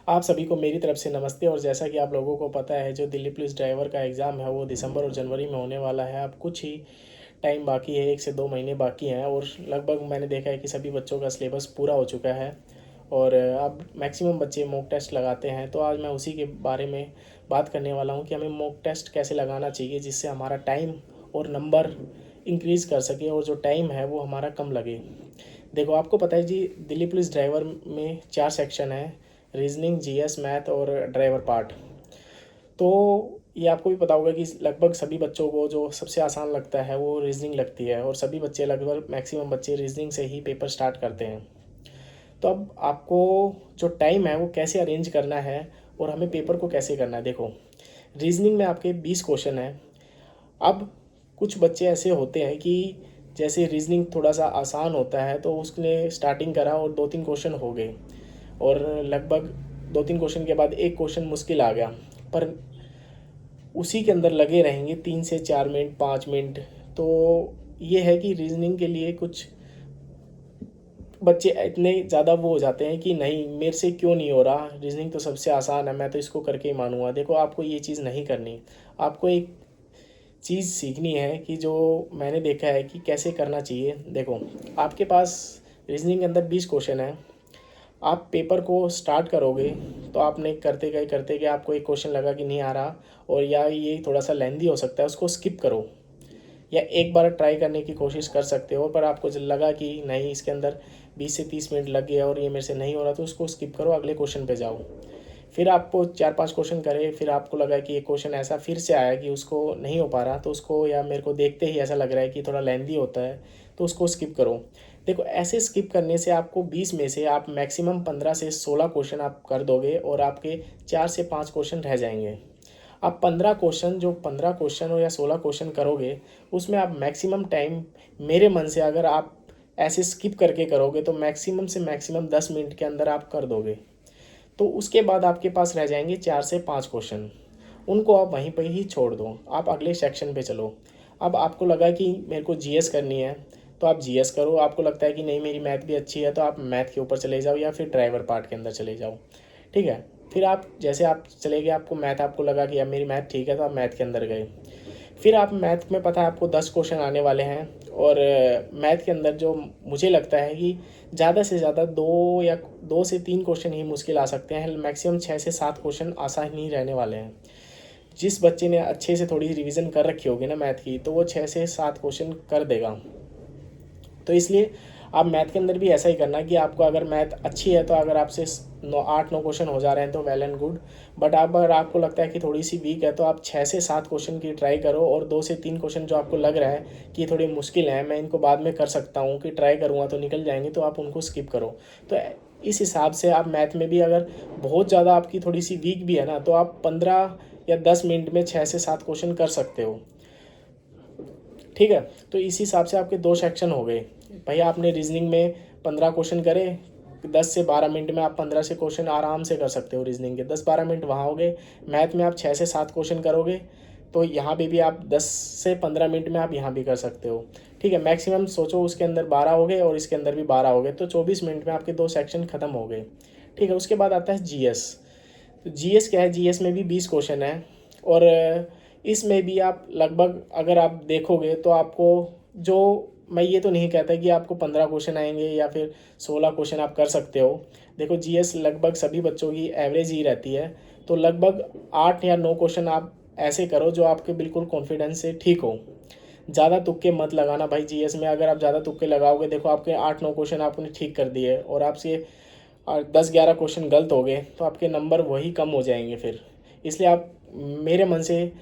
आप सभी को मेरी तरफ से नमस्ते। और जैसा कि आप लोगों को पता है, जो दिल्ली पुलिस ड्राइवर का एग्ज़ाम है वो दिसंबर और जनवरी में होने वाला है। अब कुछ ही टाइम बाकी है, 1 से 2 महीने बाकी हैं और लगभग मैंने देखा है कि सभी बच्चों का सिलेबस पूरा हो चुका है और अब मैक्सिमम बच्चे मॉक टेस्ट लगाते हैं। तो आज मैं उसी के बारे में बात करने वाला हूँ कि हमें मॉक टेस्ट कैसे लगाना चाहिए जिससे हमारा टाइम और नंबर इंक्रीज़ कर सके और जो टाइम है वो हमारा कम लगे। देखो, आपको पता है जी, दिल्ली पुलिस ड्राइवर में 4 सेक्शन है: रीजनिंग, जीएस, मैथ और ड्राइवर पार्ट। तो ये आपको भी पता होगा कि लगभग सभी बच्चों को जो सबसे आसान लगता है वो रीजनिंग लगती है और सभी बच्चे, लगभग मैक्सिमम बच्चे रीजनिंग से ही पेपर स्टार्ट करते हैं। तो अब आपको जो टाइम है वो कैसे अरेंज करना है और हमें पेपर को कैसे करना है। देखो, रीजनिंग में आपके 20 क्वेश्चन हैं। अब कुछ बच्चे ऐसे होते हैं कि जैसे रीजनिंग थोड़ा सा आसान होता है तो उसने स्टार्टिंग करा और 2-3 क्वेश्चन हो गए और लगभग 2-3 क्वेश्चन के बाद एक क्वेश्चन मुश्किल आ गया, पर उसी के अंदर लगे रहेंगे 3 से 4 मिनट, 5 मिनट। तो ये है कि रीजनिंग के लिए कुछ बच्चे इतने ज़्यादा वो हो जाते हैं कि नहीं, मेरे से क्यों नहीं हो रहा, रीजनिंग तो सबसे आसान है, मैं तो इसको करके ही मानूंगा। देखो, आपको ये चीज़ नहीं करनी। आपको एक चीज़ सीखनी है कि जो मैंने देखा है कि कैसे करना चाहिए। देखो, आपके पास रीजनिंग के अंदर 20 क्वेश्चन है। आप पेपर को स्टार्ट करोगे तो आपने करते गए आपको एक क्वेश्चन लगा कि नहीं आ रहा और या ये थोड़ा सा लेंदी हो सकता है, उसको स्किप करो या एक बार ट्राई करने की कोशिश कर सकते हो। पर आपको जब लगा कि नहीं, इसके अंदर 20 से 30 मिनट लग गया और ये मेरे से नहीं हो रहा, तो उसको स्किप करो, अगले क्वेश्चन पे जाओ। फिर आपको 4-5 क्वेश्चन करे, फिर आपको लगा कि एक क्वेश्चन ऐसा फिर से आया कि उसको नहीं हो पा रहा, तो उसको, या मेरे को देखते ही ऐसा लग रहा है कि थोड़ा लेंदी होता है, तो उसको स्किप करो। देखो, ऐसे स्किप करने से आपको 20 में से आप मैक्सिमम 15 से 16 क्वेश्चन आप कर दोगे और आपके 4 से 5 क्वेश्चन रह जाएंगे। आप 15 क्वेश्चन हो या 16 क्वेश्चन करोगे, उसमें आप मैक्सिमम टाइम, मेरे मन से अगर आप ऐसे स्किप करके करोगे तो मैक्सिमम से मैक्सिमम 10 मिनट के अंदर आप कर दोगे। तो उसके बाद आपके पास रह जाएंगे 4 से 5 क्वेश्चन। उनको आप वहीं पर ही छोड़ दो, आप अगले सेक्शन पे चलो। अब आपको लगा कि मेरे को जीएस करनी है तो आप जीएस करो। आपको लगता है कि नहीं, मेरी मैथ भी अच्छी है, तो आप मैथ के ऊपर चले जाओ या फिर ड्राइवर पार्ट के अंदर चले जाओ। ठीक है। फिर आप जैसे आप चले गए, आपको मैथ, आपको लगा कि अब मेरी मैथ ठीक है, तो आप मैथ के अंदर गए। फिर आप मैथ में, पता है आपको 10 क्वेश्चन आने वाले हैं और मैथ के अंदर जो मुझे लगता है कि ज़्यादा से ज़्यादा 2 से 3 क्वेश्चन ही मुश्किल आ सकते हैं। मैक्सिमम 6 से 7 क्वेश्चन आसान ही रहने वाले हैं। जिस बच्चे ने अच्छे से थोड़ी रिवीजन कर रखी होगी ना मैथ की, तो वो 6 से 7 क्वेश्चन कर देगा। तो इसलिए आप मैथ के अंदर भी ऐसा ही करना कि आपको अगर मैथ अच्छी है तो अगर आपसे 8-9 क्वेश्चन हो जा रहे हैं तो वेल एंड गुड। बट आप, अगर आपको लगता है कि थोड़ी सी वीक है, तो आप 6 से 7 क्वेश्चन की ट्राई करो और 2 से 3 क्वेश्चन जो आपको लग रहा है कि ये थोड़ी मुश्किल है, मैं इनको बाद में कर सकता हूँ, कि ट्राई करूँगा तो निकल जाएंगे, तो आप उनको स्किप करो। तो इस हिसाब से आप मैथ में भी, अगर बहुत ज़्यादा आपकी थोड़ी सी वीक भी है ना, तो आप 15 या 10 मिनट में 6 से 7 क्वेश्चन कर सकते हो। ठीक है। तो इस हिसाब से आपके 2 सेक्शन हो गए। भैया, आपने रीजनिंग में 15 क्वेश्चन करे, 10 से 12 मिनट में आप 15 से क्वेश्चन आराम से कर सकते हो रीजनिंग के। 10-12 मिनट वहाँ हो गए। मैथ में आप 6 से 7 क्वेश्चन करोगे तो यहाँ पे भी आप 10 से 15 मिनट में आप यहाँ भी कर सकते हो। ठीक है। मैक्सिमम सोचो उसके अंदर 12 हो गए और इसके अंदर भी 12 हो गए, तो 24 मिनट में आपके 2 सेक्शन ख़त्म हो गए। ठीक है। उसके बाद आता है जीएस। तो जीएस क्या है, जीएस में भी 20 क्वेश्चन है और इसमें भी आप लगभग, अगर आप देखोगे तो आपको, जो, मैं ये तो नहीं कहता कि आपको 15 क्वेश्चन आएंगे या फिर 16 क्वेश्चन आप कर सकते हो। देखो, जीएस लगभग सभी बच्चों की एवरेज ही रहती है, तो लगभग 8 या 9 क्वेश्चन आप ऐसे करो जो आपके बिल्कुल कॉन्फिडेंस से ठीक हो। ज़्यादा तुक्के मत लगाना भाई जीएस में। अगर आप ज़्यादा तुक्के लगाओगे, देखो आपके 8-9 क्वेश्चन आपने ठीक कर दिए और आपसे 10-11 क्वेश्चन गलत हो गए, तो आपके नंबर वही कम हो जाएंगे फिर। इसलिए आप, मेरे मन से,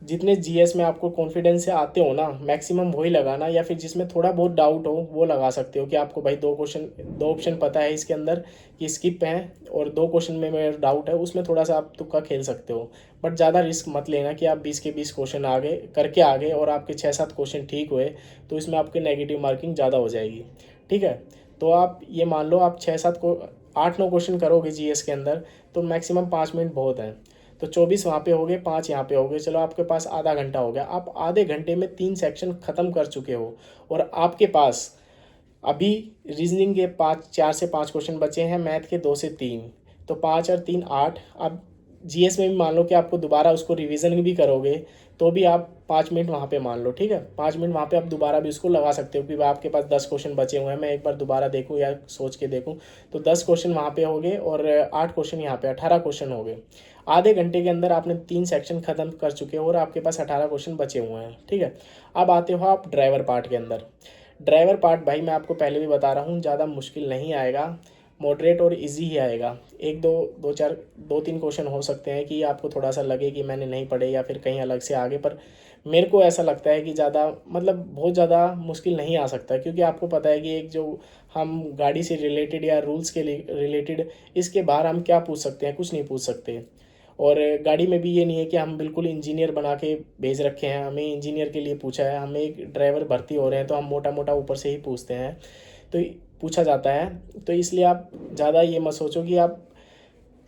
जितने जीएस में आपको कॉन्फिडेंस से आते हो ना, मैक्सिमम वही लगाना, या फिर जिसमें थोड़ा बहुत डाउट हो वो लगा सकते हो कि आपको भाई 2 ऑप्शन पता है इसके अंदर कि स्किप है और 2 क्वेश्चन में मेरा डाउट है, उसमें थोड़ा सा आप तुक्का खेल सकते हो। बट ज़्यादा रिस्क मत लेना कि आप 20 के 20 क्वेश्चन आगे करके आगे और आपके 6-7 क्वेश्चन ठीक हुए, तो इसमें आपकी नेगेटिव मार्किंग ज़्यादा हो जाएगी। ठीक है। तो आप ये मान लो, आप 6-7 को 8-9 क्वेश्चन करोगे जीएस के अंदर, तो मैक्सिमम 5 मिनट बहुत है। तो 24 वहाँ पे हो गए, 5 यहाँ पे हो गए, चलो आपके पास आधा घंटा हो गया। आप आधे घंटे में 3 सेक्शन ख़त्म कर चुके हो और आपके पास अभी रीजनिंग के 4 से 5 क्वेश्चन बचे हैं, मैथ के 2 से 3। तो 5 और 3 8। अब जीएस में भी मान लो कि आपको दोबारा उसको रिवीजन भी करोगे तो भी आप 5 मिनट वहाँ पे मान लो, ठीक है। 5 मिनट वहाँ पे आप दोबारा भी उसको लगा सकते हो कि आपके पास 10 क्वेश्चन बचे हुए हैं, मैं एक बार दोबारा देखूँ या सोच के देखूँ। तो 10 क्वेश्चन वहाँ पे हो गए और 8 क्वेश्चन यहाँ पे, 18 क्वेश्चन हो गए। आधे घंटे के अंदर आपने 3 सेक्शन खत्म कर चुके हो और आपके पास 18 क्वेश्चन बचे हुए हैं, ठीक है। अब आते हो आप ड्राइवर पार्ट के अंदर। ड्राइवर पार्ट भाई मैं आपको पहले भी बता रहा हूँ, ज़्यादा मुश्किल नहीं आएगा, मॉडरेट और इजी ही आएगा। एक दो दो चार 2-3 क्वेश्चन हो सकते हैं कि आपको थोड़ा सा लगे कि मैंने नहीं पढ़े या फिर कहीं अलग से आगे, पर मेरे को ऐसा लगता है कि ज़्यादा मतलब बहुत ज़्यादा मुश्किल नहीं आ सकता, क्योंकि आपको पता है कि एक जो हम गाड़ी से रिलेटेड या रूल्स के रिलेटेड, इसके बाहर हम क्या पूछ सकते हैं, कुछ नहीं पूछ सकते। और गाड़ी में भी ये नहीं है कि हम बिल्कुल इंजीनियर बना के भेज रखे हैं, हमें इंजीनियर के लिए पूछा है, हमें एक ड्राइवर भर्ती हो रहे हैं तो हम मोटा मोटा ऊपर से ही पूछते हैं, तो पूछा जाता है। तो इसलिए आप ज़्यादा ये मत सोचो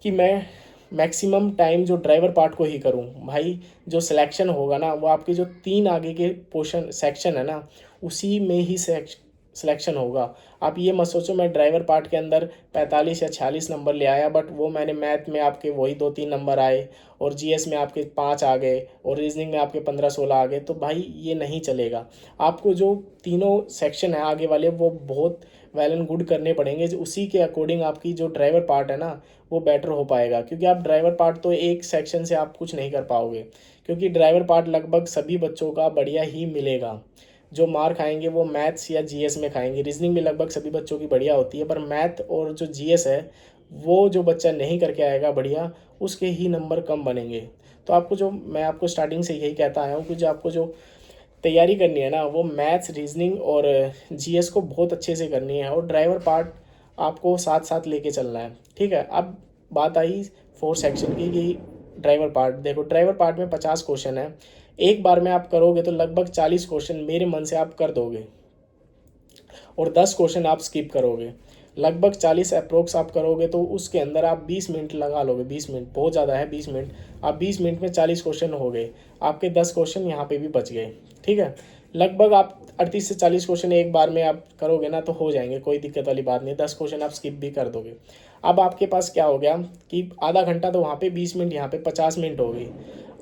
कि मैं मैक्सिमम टाइम जो ड्राइवर पार्ट को ही करूं। भाई जो सिलेक्शन होगा ना, वो आपके जो 3 आगे के पोर्शन सेक्शन है ना, उसी में ही सिलेक्शन होगा। आप ये मत सोचो मैं ड्राइवर पार्ट के अंदर 45 या 46 नंबर ले आया, बट वो मैंने मैथ में आपके वही 2-3 नंबर आए और जीएस में आपके 5 आ गए और रीजनिंग में आपके 15-16 आ गए, तो भाई ये नहीं चलेगा। आपको जो तीनों सेक्शन है आगे वाले वो बहुत वेल एंड गुड करने पड़ेंगे, जो उसी के अकॉर्डिंग आपकी जो ड्राइवर पार्ट है ना वो बेटर हो पाएगा। क्योंकि आप ड्राइवर पार्ट तो एक सेक्शन से आप कुछ नहीं कर पाओगे, क्योंकि ड्राइवर पार्ट लगभग सभी बच्चों का बढ़िया ही मिलेगा। जो मार खाएंगे वो मैथ्स या जीएस में खाएंगे। रीजनिंग में लगभग सभी बच्चों की बढ़िया होती है, पर मैथ और जो जीएस है वो जो बच्चा नहीं करके आएगा बढ़िया, उसके ही नंबर कम बनेंगे। तो आपको जो मैं आपको स्टार्टिंग से यही कहता आया हूँ कि जो आपको जो तैयारी करनी है ना, वो मैथ्स रीजनिंग और जीएस को बहुत अच्छे से करनी है, और ड्राइवर पार्ट आपको साथ साथ लेके चलना है, ठीक है। अब बात आई 4 सेक्शन की कि ड्राइवर पार्ट देखो, ड्राइवर पार्ट में 50 क्वेश्चन है। एक बार में आप करोगे तो लगभग 40 क्वेश्चन मेरे मन से आप कर दोगे और 10 क्वेश्चन आप स्किप करोगे। लगभग 40 अप्रोक्स आप करोगे तो उसके अंदर आप 20 मिनट लगा लोगे। 20 मिनट बहुत ज़्यादा है, 20 मिनट। आप 20 मिनट में 40 क्वेश्चन हो गए, आपके 10 क्वेश्चन यहाँ पे भी बच गए, ठीक है। लगभग आप 38 से 40 क्वेश्चन एक बार में आप करोगे ना तो हो जाएंगे, कोई दिक्कत वाली बात नहीं। 10 क्वेश्चन आप स्किप भी कर दोगे। अब आपके पास क्या हो गया कि आधा घंटा तो वहाँ पे 20 मिनट, यहाँ पे 50 मिनट हो गई।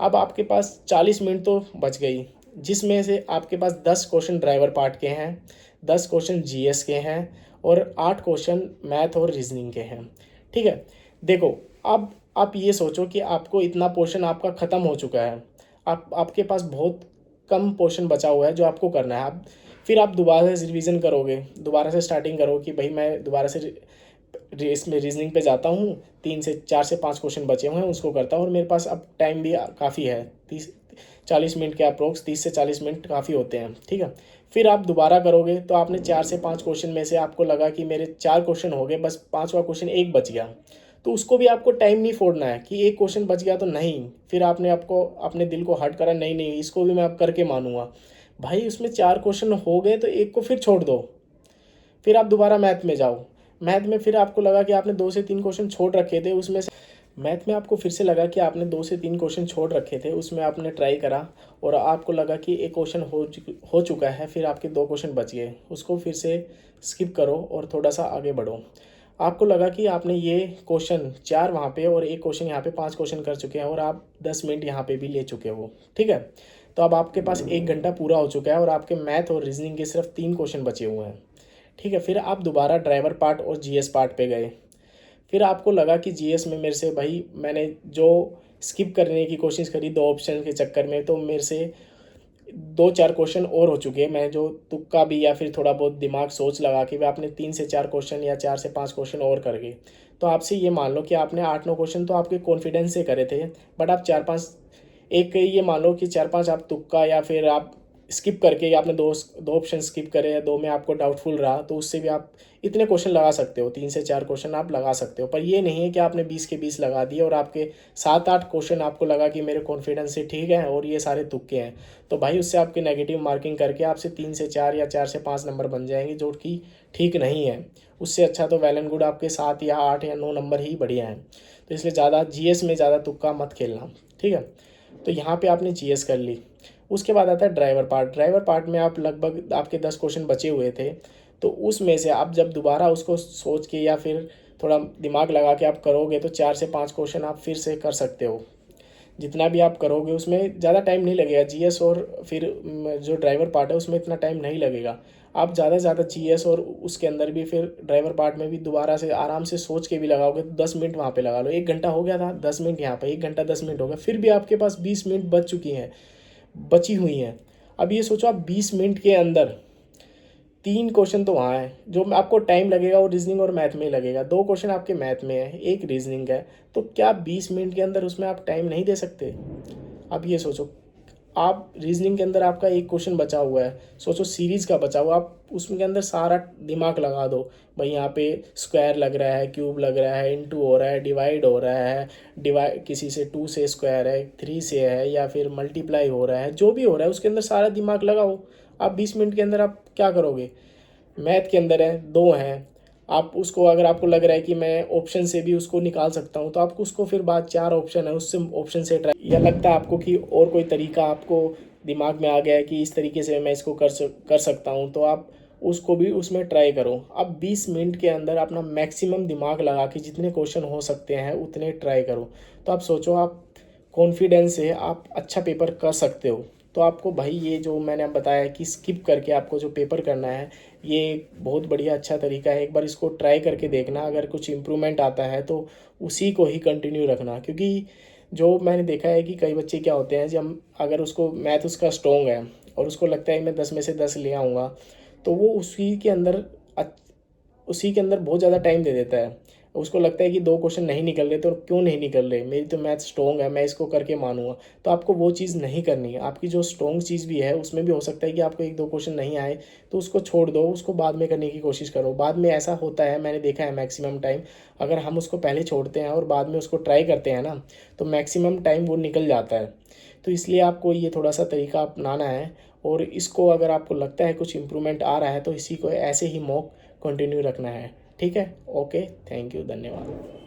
अब आपके पास 40 मिनट तो बच गई, जिसमें से आपके पास 10 क्वेश्चन ड्राइवर पार्ट के हैं, 10 क्वेश्चन जीएस के हैं और 8 क्वेश्चन मैथ और रीजनिंग के हैं, ठीक है। देखो अब आप ये सोचो कि आपको इतना पोर्शन आपका ख़त्म हो चुका है, आपके पास बहुत कम पोर्शन बचा हुआ है जो आपको करना है। आप फिर आप दोबारा से रिवीजन करोगे, दोबारा से स्टार्टिंग करो कि भाई मैं दोबारा से इसमें रीजनिंग पे जाता हूँ, 3 से 4 से 5 क्वेश्चन बचे हुए हैं उसको करता हूँ, और मेरे पास अब टाइम भी काफ़ी है, 30-40 मिनट के अप्रोक्स, 30 से 40 मिनट काफ़ी होते हैं, ठीक है। फिर आप दोबारा करोगे तो आपने 4 से 5 क्वेश्चन में से आपको लगा कि मेरे 4 क्वेश्चन हो गए, बस 5वां क्वेश्चन एक बच गया, तो उसको भी आपको टाइम नहीं फोड़ना है कि एक क्वेश्चन बच गया तो नहीं, फिर आपने आपको अपने दिल को हर्ट करा, नहीं नहीं इसको भी मैं अब करके मानूंगा। भाई उसमें 4 क्वेश्चन हो गए तो एक को फिर छोड़ दो, फिर आप दोबारा मैथ में जाओ। मैथ में फिर आपको लगा कि आपने 2 से 3 क्वेश्चन छोड़ रखे थे, उसमें से मैथ में आपको फिर से लगा कि आपने 2 से 3 क्वेश्चन छोड़ रखे थे, उसमें आपने ट्राई करा और आपको लगा कि एक क्वेश्चन हो चुका है, फिर आपके 2 क्वेश्चन बच गए, उसको फिर से स्किप करो और थोड़ा सा आगे बढ़ो। आपको लगा कि आपने ये क्वेश्चन 4 वहाँ पे और एक क्वेश्चन यहाँ पे, 5 क्वेश्चन कर चुके हैं और आप 10 मिनट यहाँ पे भी ले चुके हो, ठीक है। तो अब आपके पास 1 घंटा पूरा हो चुका है और आपके मैथ और रीजनिंग के सिर्फ 3 क्वेश्चन बचे हुए हैं, ठीक है। फिर आप दोबारा ड्राइवर पार्ट और जीएस पार्ट पे गए। फिर आपको लगा कि जीएस में मेरे से भाई मैंने जो स्किप करने की कोशिश करी 2 ऑप्शन के चक्कर में, तो मेरे से 2-4 क्वेश्चन और हो चुके हैं। मैं जो तुक्का भी या फिर थोड़ा बहुत दिमाग सोच लगा कि भाई आपने 3 से 4 क्वेश्चन या 4 से 5 क्वेश्चन और कर गए, तो आपसे ये मान लो कि आपने 8-9 क्वेश्चन तो आपके कॉन्फिडेंस से करे थे, बट आप 4-5, एक ये मान लो कि 4-5 आप तुक्का या फिर आप स्किप करके, आपने दो ऑप्शन स्किप करे या 2 में आपको डाउटफुल रहा, तो उससे भी आप इतने क्वेश्चन लगा सकते हो, 3 से 4 क्वेश्चन आप लगा सकते हो। पर ये नहीं है कि आपने 20 के 20 लगा दिए और आपके 7-8 क्वेश्चन आपको लगा कि मेरे कॉन्फिडेंस से ठीक है और ये सारे तुक्के हैं, तो भाई उससे आपके नेगेटिव मार्किंग करके आपसे 3 से 4 या 4 से 5 नंबर बन जाएंगे, जो कि ठीक नहीं है। उससे अच्छा तो वेल एंड गुड आपके 7 या 8 या 9 नंबर ही बढ़िया हैं। तो इसलिए ज़्यादा जीएस में ज़्यादा तुक्का मत खेलना, ठीक है। तो यहाँ पे आपने जीएस कर ली। उसके बाद आता है ड्राइवर पार्ट। ड्राइवर पार्ट में आप लगभग आपके 10 क्वेश्चन बचे हुए थे, तो उसमें से आप जब दोबारा उसको सोच के या फिर थोड़ा दिमाग लगा के आप करोगे तो 4 से 5 क्वेश्चन आप फिर से कर सकते हो। जितना भी आप करोगे उसमें ज़्यादा टाइम नहीं लगेगा। जीएस और फिर जो ड्राइवर पार्ट है उसमें इतना टाइम नहीं लगेगा। आप ज़्यादा से ज़्यादा जीएस और उसके अंदर भी फिर ड्राइवर पार्ट में भी दोबारा से आराम से सोच के भी लगाओगे तो 10 मिनट वहाँ पे लगा लो। 1 घंटा हो गया था, 10 मिनट यहाँ पे, 1 घंटा 10 मिनट हो गया, फिर भी आपके पास 20 मिनट बची हुई हैं। अब ये सोचो आप 20 मिनट के अंदर 3 क्वेश्चन तो वहाँ हैं जो आपको टाइम लगेगा, वो रीजनिंग और मैथ में लगेगा। 2 क्वेश्चन आपके मैथ में है, 1 रीजनिंग है, तो क्या 20 मिनट के अंदर उसमें आप टाइम नहीं दे सकते? अब ये सोचो, आप रीजनिंग के अंदर आपका 1 क्वेश्चन बचा हुआ है, सोचो सीरीज़ का बचा हुआ, आप उसके अंदर सारा दिमाग लगा दो। भाई यहाँ पे स्क्वायर लग रहा है, क्यूब लग रहा है, इनटू हो रहा है, डिवाइड हो रहा है, डिवाइड किसी से 2 से स्क्वायर है, 3 से है, या फिर मल्टीप्लाई हो रहा है, जो भी हो रहा है उसके अंदर सारा दिमाग लगाओ। आप 20 मिनट के अंदर आप क्या करोगे? मैथ के अंदर है, 2 हैं, आप उसको अगर आपको लग रहा है कि मैं ऑप्शन से भी उसको निकाल सकता हूँ तो आपको उसको फिर बाद 4 ऑप्शन है उससे ऑप्शन से ट्राई, या लगता है आपको कि और कोई तरीका आपको दिमाग में आ गया है कि इस तरीके से मैं इसको कर सकता हूँ, तो आप उसको भी उसमें ट्राई करो। अब 20 मिनट के अंदर अपना मैक्सिमम दिमाग लगा के जितने क्वेश्चन हो सकते हैं उतने ट्राई करो। तो आप सोचो, आप कॉन्फिडेंस से आप अच्छा पेपर कर सकते हो। तो आपको भाई ये जो मैंने अब बताया कि स्किप करके आपको जो पेपर करना है, ये एक बहुत बढ़िया अच्छा तरीका है। एक बार इसको ट्राई करके देखना, अगर कुछ इम्प्रूवमेंट आता है तो उसी को ही कंटिन्यू रखना। क्योंकि जो मैंने देखा है कि कई बच्चे क्या होते हैं, जब अगर उसको मैथ उसका स्ट्रॉन्ग है और उसको लगता है मैं 10 में से 10 ले आऊँगा, तो वो उसी के अंदर बहुत ज़्यादा टाइम दे देता है। उसको लगता है कि 2 क्वेश्चन नहीं निकल रहे तो क्यों नहीं निकल रहे, मेरी तो मैथ स्ट्रॉन्ग है, मैं इसको करके मानूंगा। तो आपको वो चीज़ नहीं करनी है। आपकी जो स्ट्रॉन्ग चीज़ भी है उसमें भी हो सकता है कि आपको 1-2 क्वेश्चन नहीं आए, तो उसको छोड़ दो, उसको बाद में करने की कोशिश करो। बाद में ऐसा होता है, मैंने देखा है मैक्सिमम टाइम, अगर हम उसको पहले छोड़ते हैं और बाद में उसको ट्राई करते हैं ना, तो मैक्सिमम टाइम वो निकल जाता है। तो इसलिए आपको ये थोड़ा सा तरीका अपनाना है, और इसको अगर आपको लगता है कुछ इम्प्रूवमेंट आ रहा है तो इसी को ऐसे ही मॉक कंटिन्यू रखना है। ठीक है, ओके, थैंक यू, धन्यवाद।